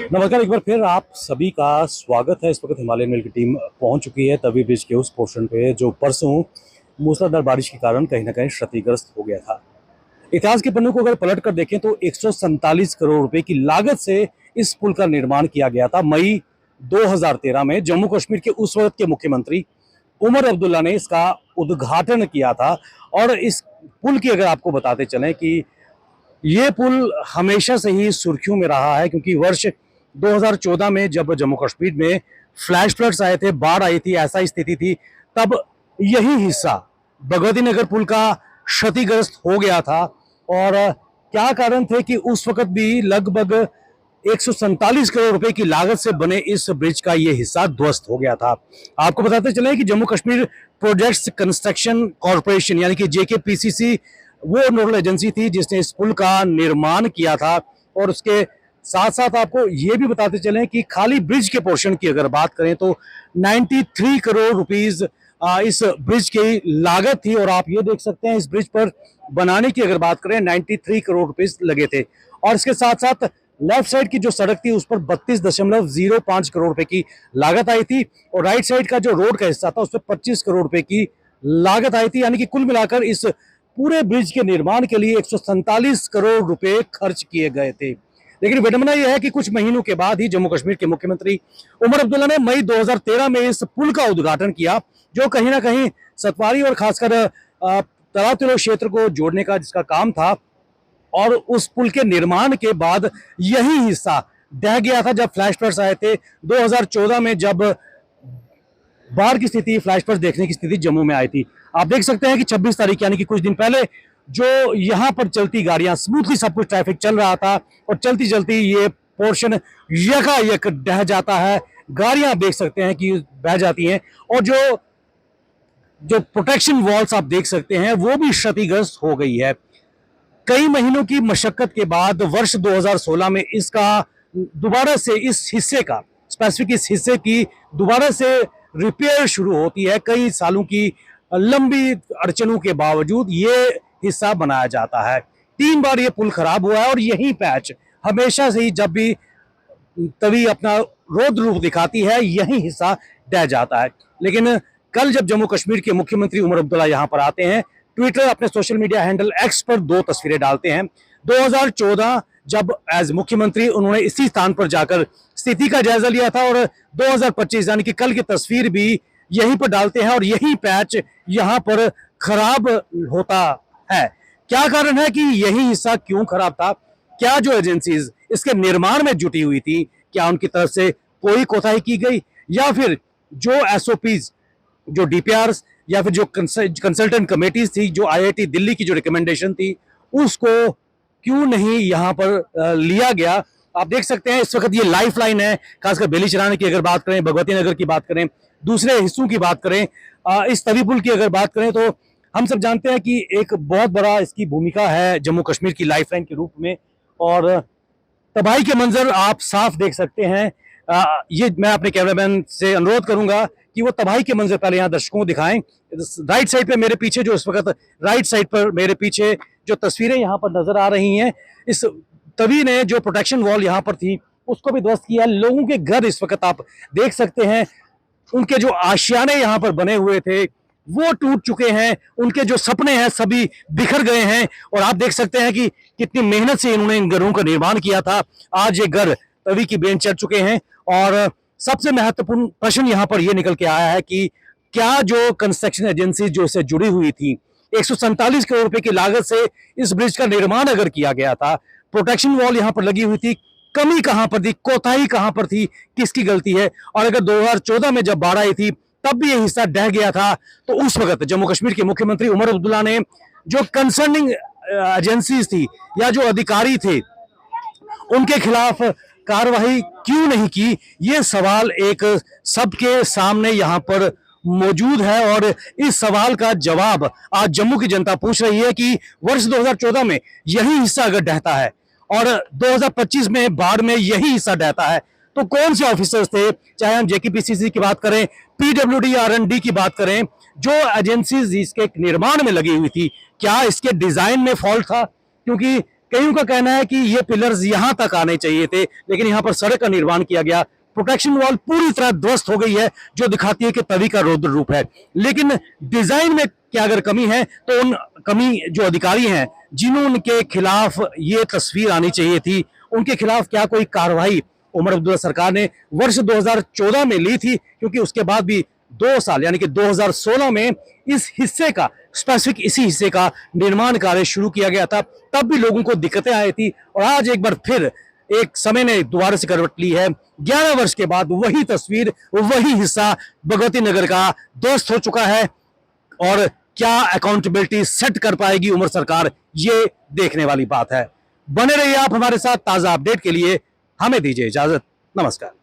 नमस्कार, एक बार फिर आप सभी का स्वागत है। इस वक्त हिमालयन मेल की टीम पहुंच चुकी है तवी ब्रिज के उस पोर्शन पे जो परसों मूसलाधार बारिश के कारण कहीं ना कहीं क्षतिग्रस्त हो गया था। इतिहास के पन्नों को अगर पलट कर देखें तो 147 करोड़ रुपए की लागत से इस पुल का निर्माण किया गया था। मई 2013 में जम्मू कश्मीर के उस वक्त के मुख्यमंत्री उमर अब्दुल्ला ने इसका उद्घाटन किया था। और इस पुल की अगर आपको बताते चलें कि ये पुल हमेशा से ही सुर्खियों में रहा है, क्योंकि वर्ष 2014 में जब जम्मू कश्मीर में फ्लैश फ्लड्स आए थे, बाढ़ आई थी, ऐसा स्थिति थी, तब यही हिस्सा भगवती नगर पुल का क्षतिग्रस्त हो गया था। और क्या कारण थे कि उस वक्त भी लगभग 147 करोड़ रुपए की लागत से बने इस ब्रिज का ये हिस्सा ध्वस्त हो गया था। आपको बताते चले कि Jammu Kashmir projects construction corporation यानी कि जेकेपीसीसी वो नोडल एजेंसी थी जिसने इस पुल का निर्माण किया था। और उसके साथ साथ आपको ये भी बताते चलें कि खाली ब्रिज के पोर्शन की अगर बात करें तो 93 करोड़ रुपीस इस ब्रिज की लागत थी। और आप ये देख सकते हैं इस ब्रिज पर बनाने की अगर बात करें 93 करोड़ रुपीस लगे थे। और इसके साथ साथ लेफ्ट साइड की जो सड़क थी उस पर 32.05 करोड़ रुपए की लागत आई थी। और राइट साइड का जो रोड का हिस्सा था उस पर 25 करोड़ रुपए की लागत आई थी। यानी कि कुल मिलाकर इस पूरे ब्रिज के निर्माण के लिए 147 करोड़ रुपए खर्च किए गए थे। लेकिन विडंबना यह है कि कुछ महीनों के बाद ही जम्मू कश्मीर के मुख्यमंत्री उमर अब्दुल्ला ने मई 2013 में इस पुल का उद्घाटन किया, जो कहीं ना कहीं सतवारी और खासकर तराव तिलो क्षेत्र को जोड़ने का जिसका काम था। और उस पुल के निर्माण के बाद यही हिस्सा ढह गया था जब फ्लैश फ्लड्स आए थे 2014 में, जब बाढ़ की स्थिति, फ्लैश फ्लड देखने की स्थिति जम्मू में आई थी। आप देख सकते हैं कि 26 तारीख यानी कि कुछ दिन पहले जो यहाँ पर चलती गाड़ियां, स्मूथली सब कुछ ट्रैफिक चल रहा था और चलती चलती ये पोर्शन यकायक ढह जाता है। गाड़ियां देख सकते हैं कि बह जाती हैं। और जो जो प्रोटेक्शन वॉल्स आप देख सकते हैं वो भी क्षतिग्रस्त हो गई है। कई महीनों की मशक्कत के बाद वर्ष 2016 में इसका दोबारा से इस हिस्से का स्पेसिफिक इस हिस्से की दोबारा से रिपेयर शुरू होती है। कई सालों की लंबी अड़चनों के बावजूद ये हिस्सा बनाया जाता है। 3 बार ये पुल खराब हुआ है और यही पैच हमेशा से ही जब भी तभी अपना रौद्र रूप दिखाती है यही हिस्सा ढह जाता है। लेकिन कल जब जम्मू कश्मीर के मुख्यमंत्री उमर अब्दुल्ला यहाँ पर आते हैं, ट्विटर अपने सोशल मीडिया हैंडल एक्स पर 2 तस्वीरें डालते हैं। 2014 जब एज मुख्यमंत्री उन्होंने इसी स्थान पर जाकर स्थिति का जायजा लिया था, और 2025 यानी कि कल की तस्वीर भी यहीं पर डालते हैं और यही पैच यहाँ पर खराब होता है। क्या कारण है कि यही हिस्सा क्यों खराब था? क्या जो एजेंसीज इसके निर्माण में जुटी हुई थी, क्या उनकी तरफ से कोई कोताही की गई, या फिर जो एसओपीज, जो डीपीआरस या फिर जो कंसल्टेंट कमेटीज थी, जो आईआईटी दिल्ली की जो रिकमेंडेशन थी, उसको क्यों नहीं यहाँ पर लिया गया? आप देख सकते हैं इस वक्त ये लाइफ लाइन है, खासकर बेलीचराना की अगर बात करें, भगवती नगर की बात करें, दूसरे हिस्सों की बात करें, इस तवी पुल की अगर बात करें, तो हम सब जानते हैं कि एक बहुत बड़ा इसकी भूमिका है जम्मू कश्मीर की लाइफ लाइन के रूप में। और तबाही के मंजर आप साफ देख सकते हैं। ये मैं अपने कैमरामैन से अनुरोध करूंगा कि वो तबाही के मंजर पहले यहाँ दर्शकों को दिखाएं। राइट साइड पे मेरे पीछे जो इस वक्त राइट साइड पर मेरे पीछे जो तस्वीरें यहाँ पर नजर आ रही हैं, इस तवी ने जो प्रोटेक्शन वॉल यहाँ पर थी उसको भी ध्वस्त किया। लोगों के घर इस वक्त आप देख सकते हैं, उनके जो आशियाने यहाँ पर बने हुए थे वो टूट चुके हैं, उनके जो सपने हैं सभी बिखर गए हैं। और आप देख सकते हैं कि कितनी मेहनत से इन्होंने इन घरों का निर्माण किया था, आज ये घर तवी की बेंच चढ़ चुके हैं। और सबसे महत्वपूर्ण प्रश्न यहाँ पर यह निकल के आया है कि क्या जो कंस्ट्रक्शन एजेंसी जो इससे जुड़ी हुई थी, 147 करोड़ रुपए की लागत से इस ब्रिज का निर्माण अगर किया गया था, प्रोटेक्शन वॉल यहाँ पर लगी हुई थी, कमी कहां पर थी, कोताही कहां पर थी, किसकी गलती है? और अगर 2014 में जब बाढ़ आई थी तब भी ये हिस्सा ढह गया था, तो उस वक्त जम्मू कश्मीर के मुख्यमंत्री उमर अब्दुल्ला ने जो कंसर्निंग एजेंसीज थी या जो अधिकारी थे उनके खिलाफ कार्रवाई क्यों नहीं की? ये सवाल एक सबके सामने यहाँ पर मौजूद है। और इस सवाल का जवाब आज जम्मू की जनता पूछ रही है कि वर्ष 2014 में यही हिस्सा अगर ढहता है और 2025 में बाढ़ में यही हिस्सा रहता है, तो कौन से ऑफिसर्स थे, चाहे हम जेकेपीसीसी की बात करें, पीडब्ल्यूडी आरएनडी की बात करें, जो एजेंसीज इसके निर्माण में लगी हुई थी, क्या इसके डिजाइन में फॉल्ट था? क्योंकि कईयों का कहना है कि ये पिलर्स यहां तक आने चाहिए थे, लेकिन यहां पर सड़क का निर्माण किया गया। प्रोटेक्शन वॉल पूरी तरह ध्वस्त हो गई है, जो दिखाती है कि तवी का रौद्र रूप है। लेकिन डिजाइन में क्या अगर कमी है, तो उन कमी जो अधिकारी हैं जिन्होंने खिलाफ ये तस्वीर आनी चाहिए थी, उनके खिलाफ क्या कोई कार्रवाई उमर अब्दुल्ला सरकार ने वर्ष 2014 में ली थी? क्योंकि उसके बाद भी 2 साल यानी कि 2016 में इस हिस्से का, स्पेसिफिक इसी हिस्से का निर्माण कार्य शुरू किया गया था। तब भी लोगों को दिक्कतें आई थी, और आज एक बार फिर एक समय ने दोबारा से करवट ली है। 11 वर्ष के बाद वही तस्वीर, वही हिस्सा भगवती नगर का ध्वस्त हो चुका है। और क्या अकाउंटेबिलिटी सेट कर पाएगी उमर सरकार, ये देखने वाली बात है। बने रहिए आप हमारे साथ। ताजा अपडेट के लिए हमें दीजिए इजाजत। नमस्कार।